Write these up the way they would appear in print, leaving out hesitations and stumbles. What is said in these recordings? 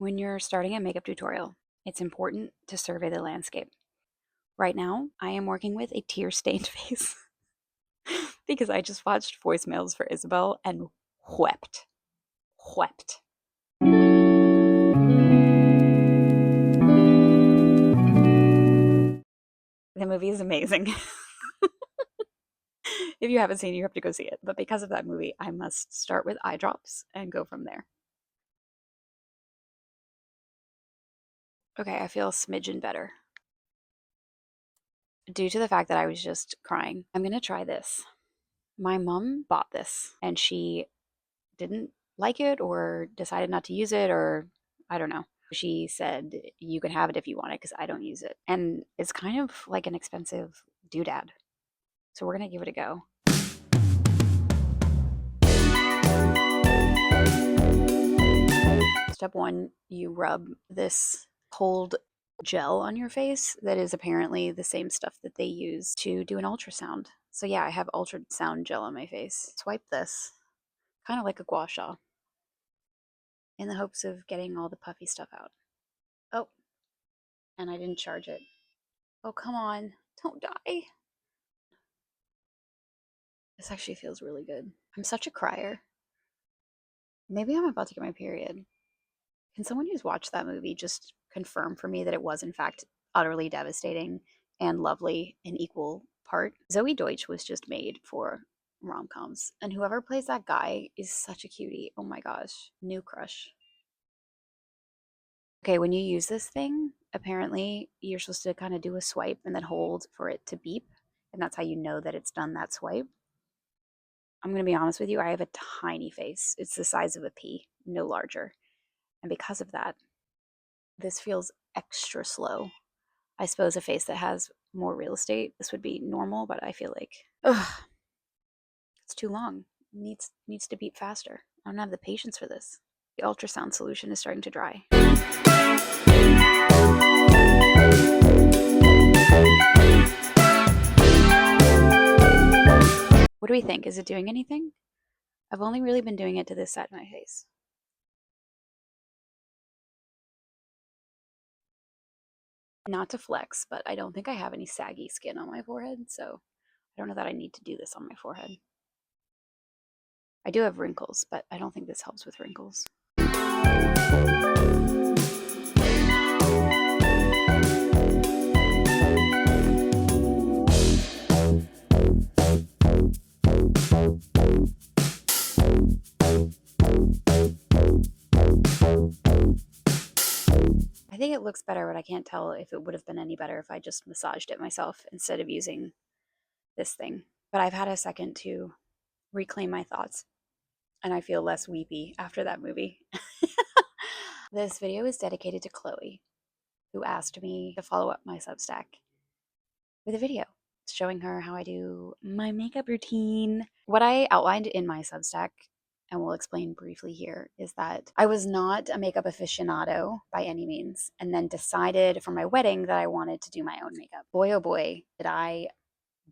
When you're starting a makeup tutorial, it's important to survey the landscape. Right now, I am working with a tear stained face because I just watched voicemails for Isabel and wept. Wept. The movie is amazing. If you haven't seen it, you have to go see it. But because of that movie, I must start with eye drops and go from there. Okay, I feel a smidgen better. Due to the fact that I was just crying, I'm going to try this. My mom bought this and she didn't like it or decided not to use it, or I don't know. She said, you can have it if you want it because I don't use it. And it's kind of like an expensive doodad. So we're going to give it a go. Step one, you rub this cold gel on your face that is apparently the same stuff that they use to do an ultrasound. So yeah, I have ultrasound gel on my face. Swipe this, kind of like a gua sha, in the hopes of getting all the puffy stuff out. Oh, and I didn't charge it. Oh, come on. Don't die. This actually feels really good. I'm such a crier. Maybe I'm about to get my period. Can someone who's watched that movie just confirm for me that it was, in fact, utterly devastating and lovely in equal part? Zoe Deutsch was just made for rom coms, and whoever plays that guy is such a cutie. Oh my gosh. New crush. Okay, when you use this thing, apparently you're supposed to kind of do a swipe and then hold for it to beep. And that's how you know that it's done that swipe. I'm going to be honest with you, I have a tiny face. It's the size of a pea, no larger. And because of that, this feels extra slow. I suppose a face that has more real estate, this would be normal, but I feel like, ugh, it's too long. It needs to beep faster. I don't have the patience for this. The ultrasound solution is starting to dry. What do we think? Is it doing anything? I've only really been doing it to this side of my face. Not to flex, but I don't think I have any saggy skin on my forehead, so I don't know that I need to do this on my forehead. I do have wrinkles, but I don't think this helps with wrinkles. I think it looks better, but I can't tell if it would have been any better if I just massaged it myself instead of using this thing. But I've had a second to reclaim my thoughts, and I feel less weepy after that movie. This video is dedicated to Chloe, who asked me to follow up my Substack with a video showing her how I do my makeup routine. What I outlined in my Substack, and will explain briefly here, is that I was not a makeup aficionado by any means, and then decided for my wedding that I wanted to do my own makeup. Boy, oh boy, did I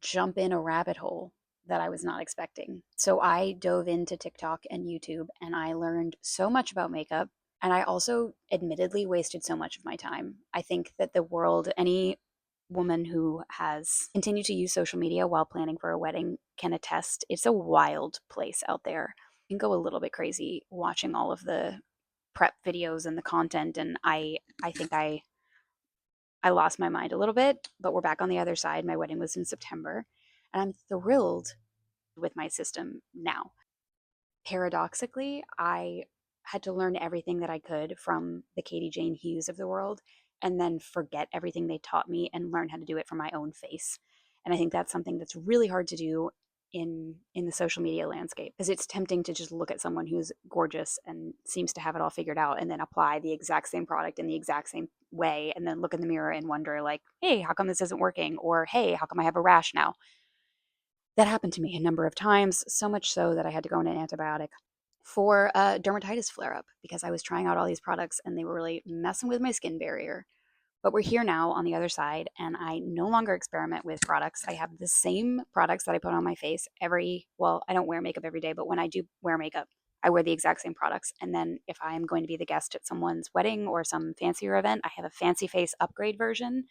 jump in a rabbit hole that I was not expecting. So I dove into TikTok and YouTube, and I learned so much about makeup. And I also admittedly wasted so much of my time. I think that the world, any woman who has continued to use social media while planning for a wedding can attest. It's a wild place out there. You can go a little bit crazy watching all of the prep videos and the content, and I think I lost my mind a little bit, but we're back on the other side. My wedding was in September, and I'm thrilled with my system now. Paradoxically, I had to learn everything that I could from the Katie Jane Hughes of the world and then forget everything they taught me and learn how to do it for my own face. And I think that's something that's really hard to do in the social media landscape, because it's tempting to just look at someone who's gorgeous and seems to have it all figured out and then apply the exact same product in the exact same way and then look in the mirror and wonder like, hey, how come this isn't working? Or hey, how come I have a rash now? That happened to me a number of times, so much so that I had to go on an antibiotic for a dermatitis flare up because I was trying out all these products and they were really messing with my skin barrier. But we're here now on the other side, and I no longer experiment with products. I have the same products that I put on my face well, I don't wear makeup every day, but when I do wear makeup, I wear the exact same products. And then if I'm going to be the guest at someone's wedding or some fancier event, I have a fancy face upgrade version,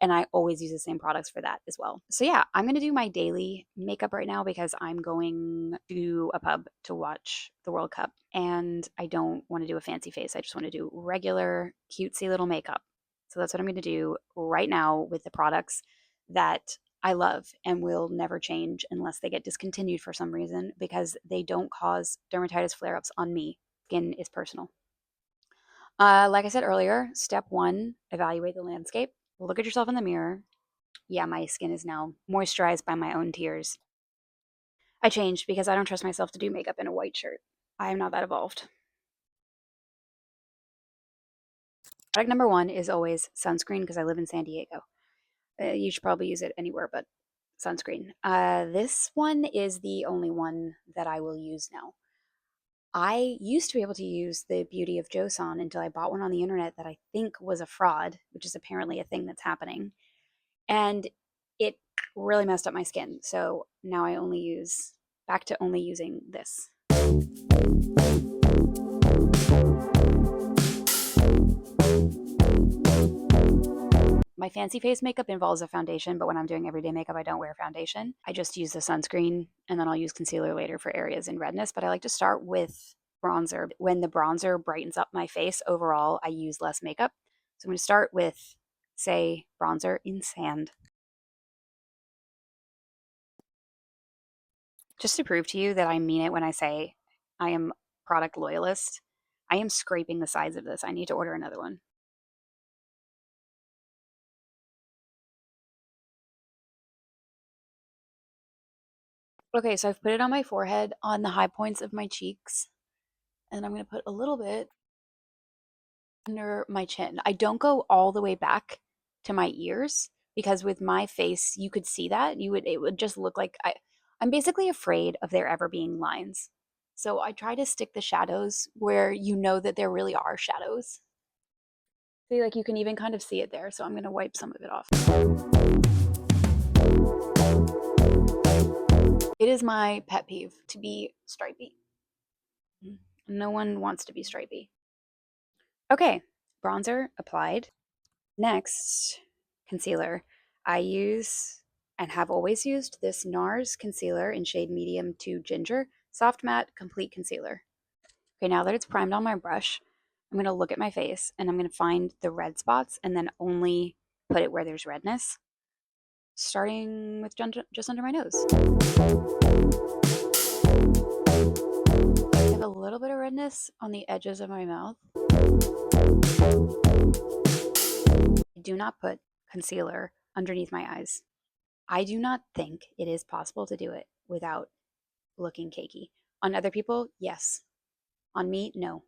and I always use the same products for that as well. So yeah, I'm going to do my daily makeup right now because I'm going to a pub to watch the World Cup and I don't want to do a fancy face. I just want to do regular cutesy little makeup. So that's what I'm going to do right now with the products that I love and will never change unless they get discontinued for some reason because they don't cause dermatitis flare ups on me. Skin is personal. Like I said earlier, step one, evaluate the landscape. Look at yourself in the mirror. Yeah, my skin is now moisturized by my own tears. I changed because I don't trust myself to do makeup in a white shirt. I am not that evolved. Product number one is always sunscreen because I live in San Diego. You should probably use it anywhere but sunscreen. This one is the only one that I will use now. I used to be able to use the Beauty of Joseon until I bought one on the internet that I think was a fraud, which is apparently a thing that's happening. And it really messed up my skin. So now I only use, back to only using this. My fancy face makeup involves a foundation, but when I'm doing everyday makeup, I don't wear foundation. I just use the sunscreen and then I'll use concealer later for areas in redness. But I like to start with bronzer. When the bronzer brightens up my face overall, I use less makeup. So I'm going to start with, say, bronzer in sand. Just to prove to you that I mean it when I say I am product loyalist, I am scraping the sides of this. I need to order another one. Okay, so I've put it on my forehead, on the high points of my cheeks, and I'm going to put a little bit under my chin. I don't go all the way back to my ears because with my face, you could see that. It would just look like I'm basically afraid of there ever being lines. So I try to stick the shadows where you know that there really are shadows. See, like you can even kind of see it there. So I'm going to wipe some of it off. It is my pet peeve to be stripy. No one wants to be stripy. Okay, bronzer applied. Next, concealer. I use and have always used this NARS concealer in shade medium to ginger, soft matte, complete concealer. Okay, now that it's primed on my brush, I'm going to look at my face and I'm going to find the red spots and then only put it where there's redness, starting with just under my nose. I have a little bit of redness on the edges of my mouth. I do not put concealer underneath my eyes. I do not think it is possible to do it without looking cakey. On other people, yes. On me, no.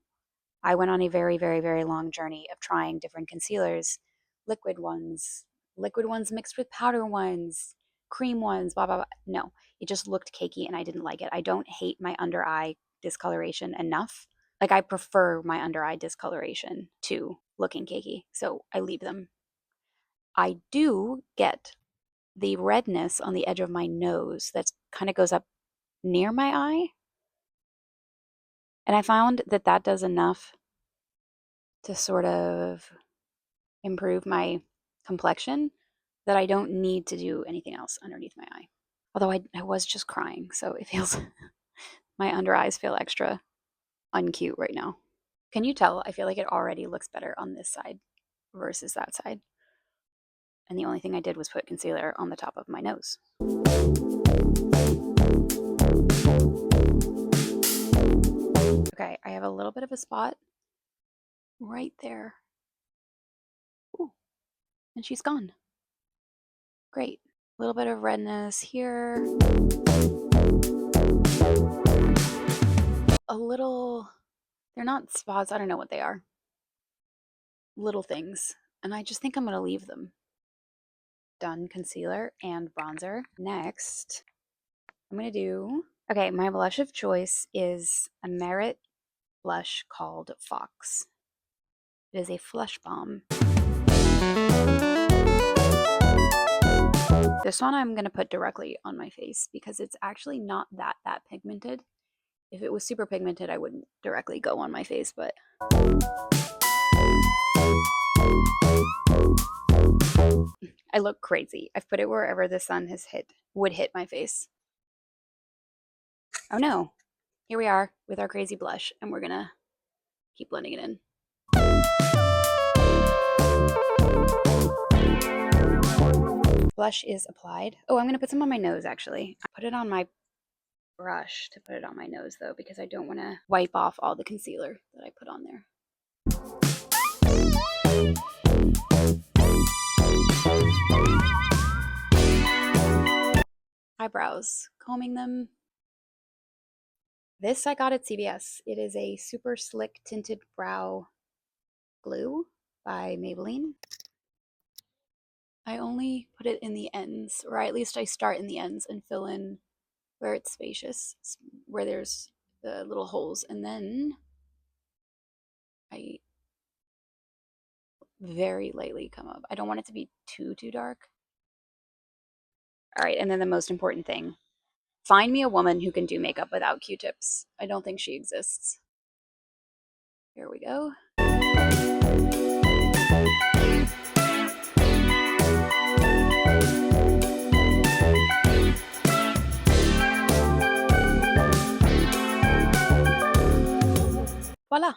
I went on a very, very, very long journey of trying different concealers, liquid ones mixed with powder ones, cream ones, blah, blah, blah. No, it just looked cakey and I didn't like it. I don't hate my under eye discoloration enough. Like, I prefer my under eye discoloration to looking cakey, so I leave them. I do get the redness on the edge of my nose that kind of goes up near my eye. And I found that that does enough to sort of improve my complexion that I don't need to do anything else underneath my eye. Although I was just crying, so it feels, my under eyes feel extra uncute right now. Can you tell? I feel like it already looks better on this side versus that side. And the only thing I did was put concealer on the top of my nose. Okay, I have a little bit of a spot right there. Ooh, and she's gone. Great. A little bit of redness here. A little, they're not spots, I don't know what they are. Little things. And I just think I'm going to leave them. Done concealer and bronzer. Next, I'm going to do, okay, my blush of choice is a Merit blush called Fox. It is a flush bomb. This one I'm going to put directly on my face because it's actually not that pigmented. If it was super pigmented, I wouldn't directly go on my face, but I look crazy. I've put it wherever the sun would hit my face. Oh no, here we are with our crazy blush, and we're gonna keep blending it in. Blush is applied. Oh, I'm gonna put some on my nose actually. I put it on my brush to put it on my nose though, because I don't want to wipe off all the concealer that I put on there. Eyebrows, combing them. This I got at CVS. It is a super slick tinted brow glue by Maybelline. I only put it in the ends, or at least I start in the ends and fill in where it's spacious, where there's the little holes, and then I very lightly come up. I don't want it to be too dark. All right, and then the most important thing. Find me a woman who can do makeup without Q-tips. I don't think she exists. Here we go. Voila.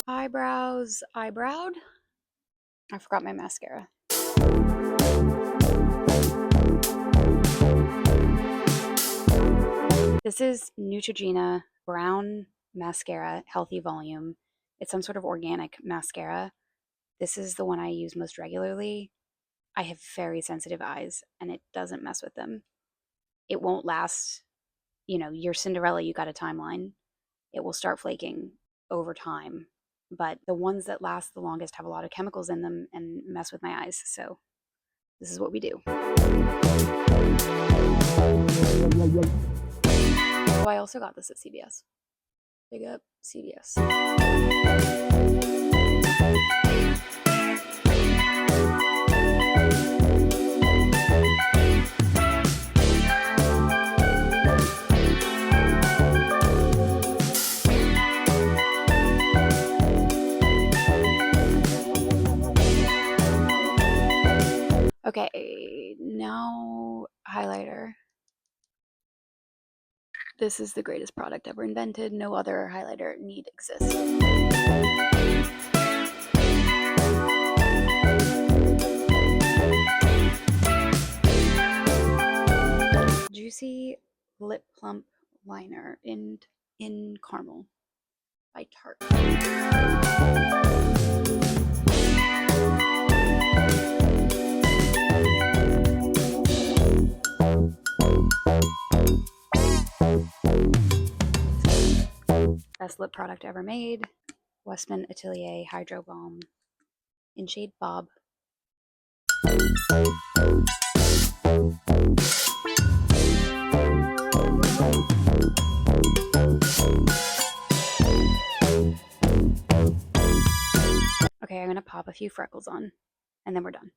Eyebrows, eyebrowed. I forgot my mascara. This is Neutrogena Brown Mascara Healthy Volume. It's some sort of organic mascara. This is the one I use most regularly. I have very sensitive eyes and it doesn't mess with them. It won't last, you know, your Cinderella, you got a timeline. It will start flaking over time. But the ones that last the longest have a lot of chemicals in them and mess with my eyes. So this is what we do. Oh, I also got this at CVS. Big up CVS. Okay, now highlighter. This is the greatest product ever invented. No other highlighter need exist. Juicy Lip Plump Liner in Caramel by Tarte. Best lip product ever made. Westman Atelier Hydro Balm in shade Bob. Okay, I'm gonna pop a few freckles on, and then we're done.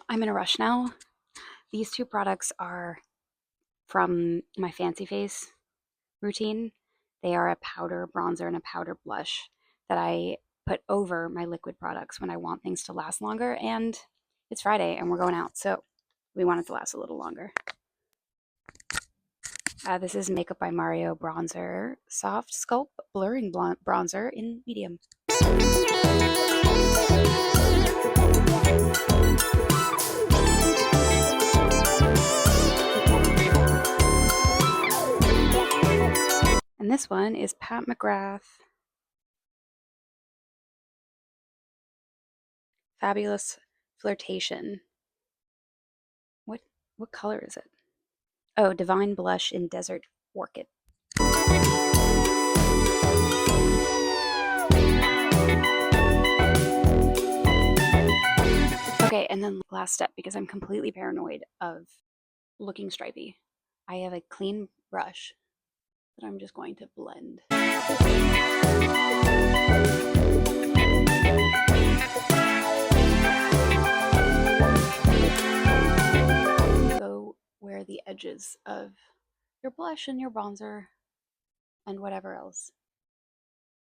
I'm in a rush now. These two products are from my Fancy Face routine. They are a powder bronzer and a powder blush that I put over my liquid products when I want things to last longer. And it's Friday and we're going out, so we want it to last a little longer. This is Makeup by Mario Bronzer, Soft Sculpt Blurring Bronzer in medium. And this one is Pat McGrath Fabulous Flirtation. What color is it? Oh, Divine Blush in Desert Orchid. Okay, and then last step, because I'm completely paranoid of looking stripy. I have a clean brush that I'm just going to blend. Go where the edges of your blush and your bronzer and whatever else,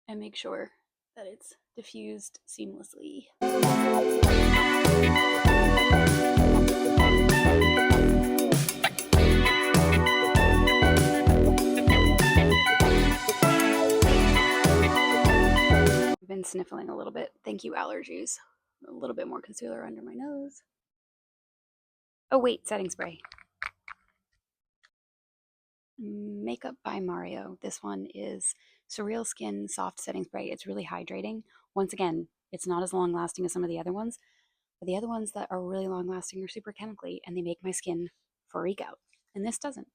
and make sure that it's diffused seamlessly. I've been sniffling a little bit. Thank you, allergies. A little bit more concealer under my nose. Oh wait, setting spray. Makeup by Mario. This one is Surreal Skin Soft Setting Spray. It's really hydrating. Once again, it's not as long lasting as some of the other ones, but the other ones that are really long lasting are super chemically and they make my skin freak out. And this doesn't.